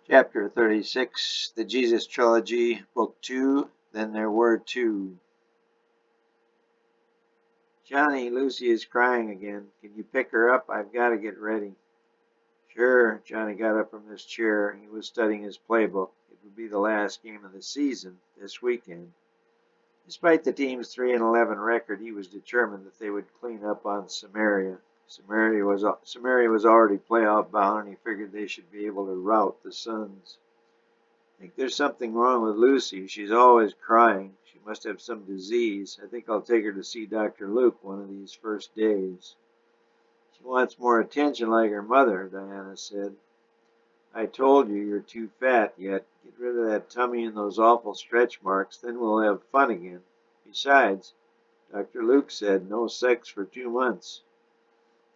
Chapter 36, The Jesus Trilogy, Book 2, Then There Were Two. Johnny, Lucy is crying again. Can you pick her up? I've got to get ready. Sure. Johnny got up from his chair. He was studying his playbook. It would be the last game of the season this weekend. Despite the team's 3-11 record, he was determined that they would clean up on Samaria. Samaria was already playoff bound, and he figured they should be able to rout the Suns. I think there's something wrong with Lucy. She's always crying. She must have some disease. I think I'll take her to see Dr. Luke one of these first days. She wants more attention like her mother, Diana said. I told you you're too fat yet. Get rid of that tummy and those awful stretch marks, then we'll have fun again. Besides, Dr. Luke said no sex for 2 months.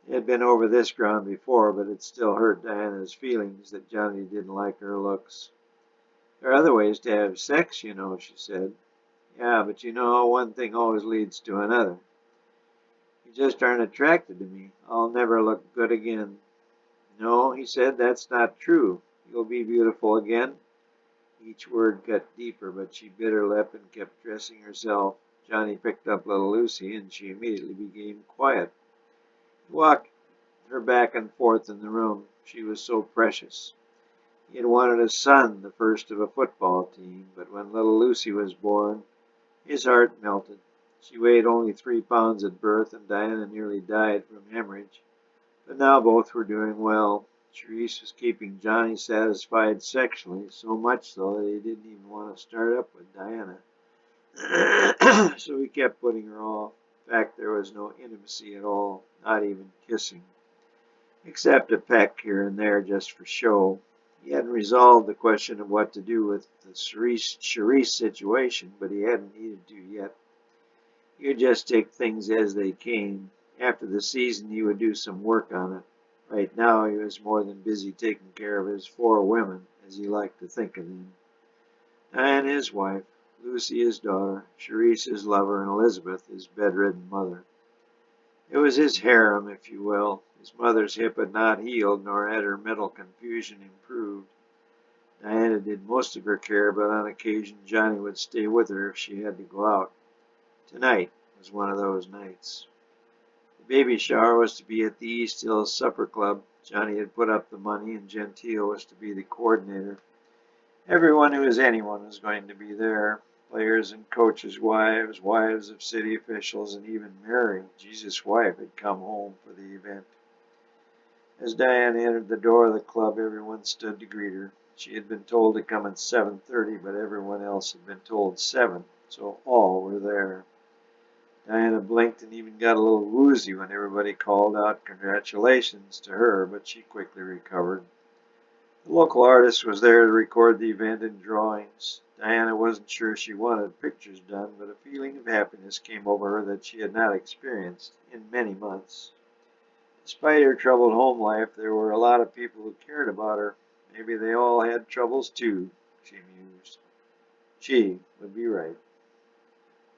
They had been over this ground before, but it still hurt Diana's feelings that Johnny didn't like her looks. There are other ways to have sex, you know, she said. Yeah, but you know, one thing always leads to another. You just aren't attracted to me. I'll never look good again. No, he said, that's not true. You'll be beautiful again. Each word cut deeper, but she bit her lip and kept dressing herself. Johnny picked up little Lucy, and she immediately became quiet. He walked her back and forth in the room. She was so precious. He had wanted a son, the first of a football team, but when little Lucy was born, his heart melted. She weighed only 3 pounds at birth, and Diana nearly died from hemorrhage. But now both were doing well. Therese was keeping Johnny satisfied sexually, so much so that he didn't even want to start up with Diana. So he kept putting her off. In fact, there was no intimacy at all, not even kissing, except a peck here and there just for show. He hadn't resolved the question of what to do with the Charisse situation, but he hadn't needed to yet. He would just take things as they came. After the season, he would do some work on it. Right now, he was more than busy taking care of his 4 women, as he liked to think of them. Diana, his wife, Lucy, his daughter, Charisse, his lover, and Elizabeth, his bedridden mother. It was his harem, if you will. His mother's hip had not healed, nor had her mental confusion improved. Diana did most of her care, but on occasion Johnny would stay with her if she had to go out. Tonight was one of those nights. The baby shower was to be at the East Hills Supper Club. Johnny had put up the money, and Gentile was to be the coordinator. Everyone who was anyone was going to be there. Players and coaches' wives, wives of city officials, and even Mary, Jesus' wife, had come home for the event. As Diane entered the door of the club, everyone stood to greet her. She had been told to come at 7:30, but everyone else had been told 7, so all were there. Diana blinked and even got a little woozy when everybody called out congratulations to her, but she quickly recovered. The local artist was there to record the event in drawings. Diana wasn't sure she wanted pictures done, but a feeling of happiness came over her that she had not experienced in many months. Despite her troubled home life, there were a lot of people who cared about her. Maybe they all had troubles too, she mused. She would be right.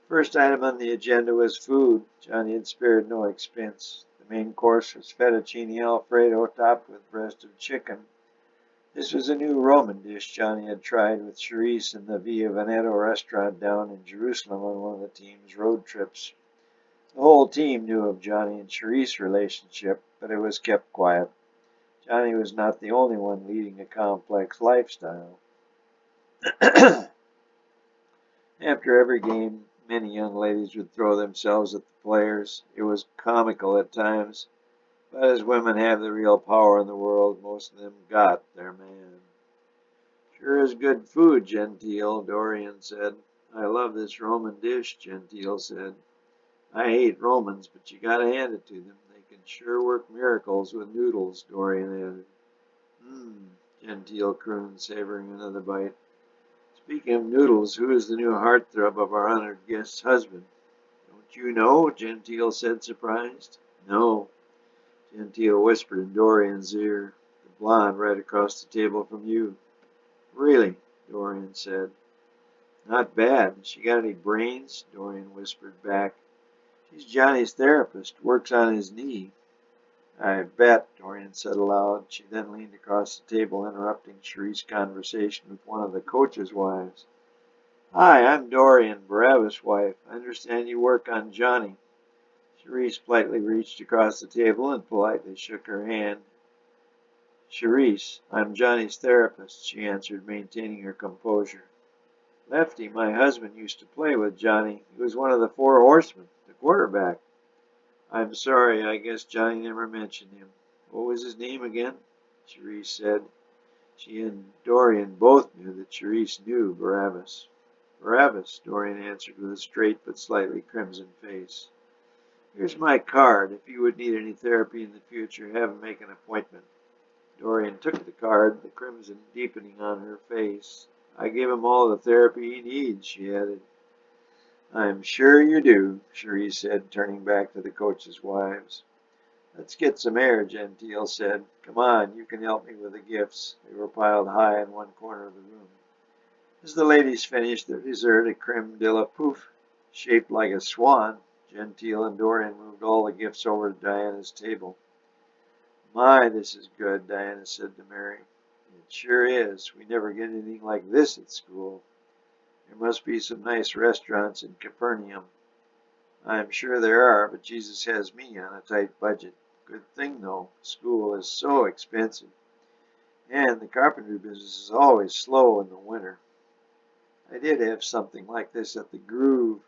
First item on the agenda was food. Johnny had spared no expense. The main course was fettuccine alfredo topped with breast of chicken. This was a new Roman dish Johnny had tried with Charisse in the Via Veneto restaurant down in Jerusalem on one of the team's road trips. The whole team knew of Johnny and Charisse's relationship, but it was kept quiet. Johnny was not the only one leading a complex lifestyle. After every game, many young ladies would throw themselves at the players. It was comical at times, but as women have the real power in the world, most of them got their man. Sure is good food, Gentile, Dorian said. I love this Roman dish, Gentile said. I hate Romans, but you gotta hand it to them. They can sure work miracles with noodles, Dorian added. Gentile crooned, savoring another bite. Speaking of noodles, who is the new heartthrob of our honored guest's husband? Don't you know? Gentile said, surprised. No, Gentile whispered in Dorian's ear. The blonde right across the table from you. Really? Dorian said. Not bad. She got any brains? Dorian whispered back. She's Johnny's therapist, works on his knee. I bet, Dorian said aloud. She then leaned across the table, interrupting Cherie's conversation with one of the coach's wives. Hi, I'm Dorian, Barabbas' wife. I understand you work on Johnny. Cherise politely reached across the table and politely shook her hand. Cherise, I'm Johnny's therapist, she answered, maintaining her composure. Lefty, my husband, used to play with Johnny. He was one of the four horsemen, the quarterback. I'm sorry, I guess Johnny never mentioned him. What was his name again? Cherise said. She and Dorian both knew that Cherise knew Barabbas. Barabbas, Dorian answered with a straight but slightly crimson face. Here's my card. If you would need any therapy in the future, have him make an appointment. Dorian took the card, the crimson deepening on her face. I give him all the therapy he needs, she added. I'm sure you do, Cherie said, turning back to the coach's wives. Let's get some air, Gentile said. Come on, you can help me with the gifts. They were piled high in one corner of the room. As the ladies finished their dessert, a creme de la pouf, shaped like a swan, Gentile and Dorian moved all the gifts over to Diana's table. My, this is good, Diana said to Mary. It sure is. We never get anything like this at school. There must be some nice restaurants in Capernaum. I'm sure there are, but Jesus has me on a tight budget. Good thing, though. School is so expensive. And the carpentry business is always slow in the winter. I did have something like this at the Groove.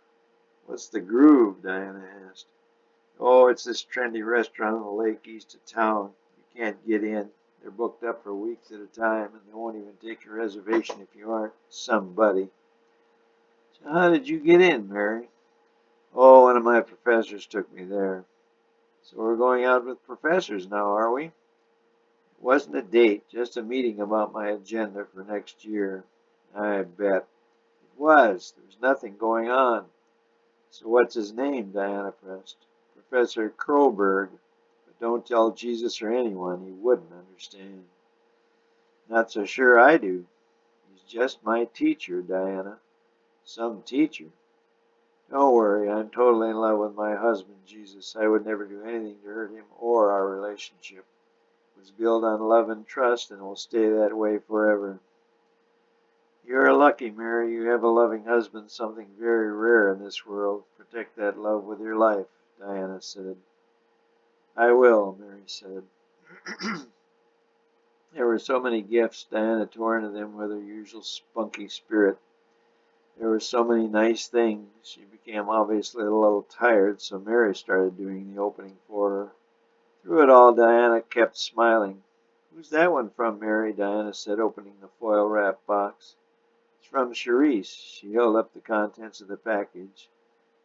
What's the Groove? Diana asked. Oh, it's this trendy restaurant on the lake east of town. You can't get in. They're booked up for weeks at a time, and they won't even take your reservation if you aren't somebody. So how did you get in, Mary? Oh, one of my professors took me there. So we're going out with professors now, are we? It wasn't a date, just a meeting about my agenda for next year. I bet. It was. There was nothing going on. So what's his name? Diana pressed. Professor Kroberg. But don't tell Jesus or anyone. He wouldn't understand. Not so sure I do. He's just my teacher, Diana. Some teacher. Don't worry, I'm totally in love with my husband, Jesus. I would never do anything to hurt him or our relationship. It was built on love and trust and will stay that way forever. You're lucky, Mary. You have a loving husband, something very rare in this world. Protect that love with your life, Diana said. I will, Mary said. There were so many gifts. Diana tore into them with her usual spunky spirit. There were so many nice things. She became obviously a little tired, so Mary started doing the opening for her. Through it all, Diana kept smiling. Who's that one from, Mary? Diana said, opening the foil-wrapped box. It's from Cherise. She held up the contents of the package.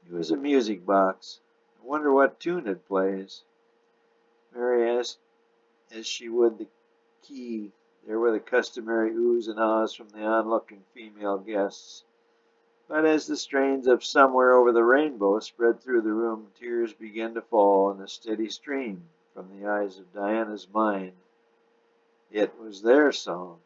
It was a music box. I wonder what tune it plays. Mary asked as she would the key. There were the customary oohs and ahs from the onlooking female guests. But as the strains of Somewhere Over the Rainbow spread through the room, tears began to fall in a steady stream from the eyes of Diana's mind. It was their song.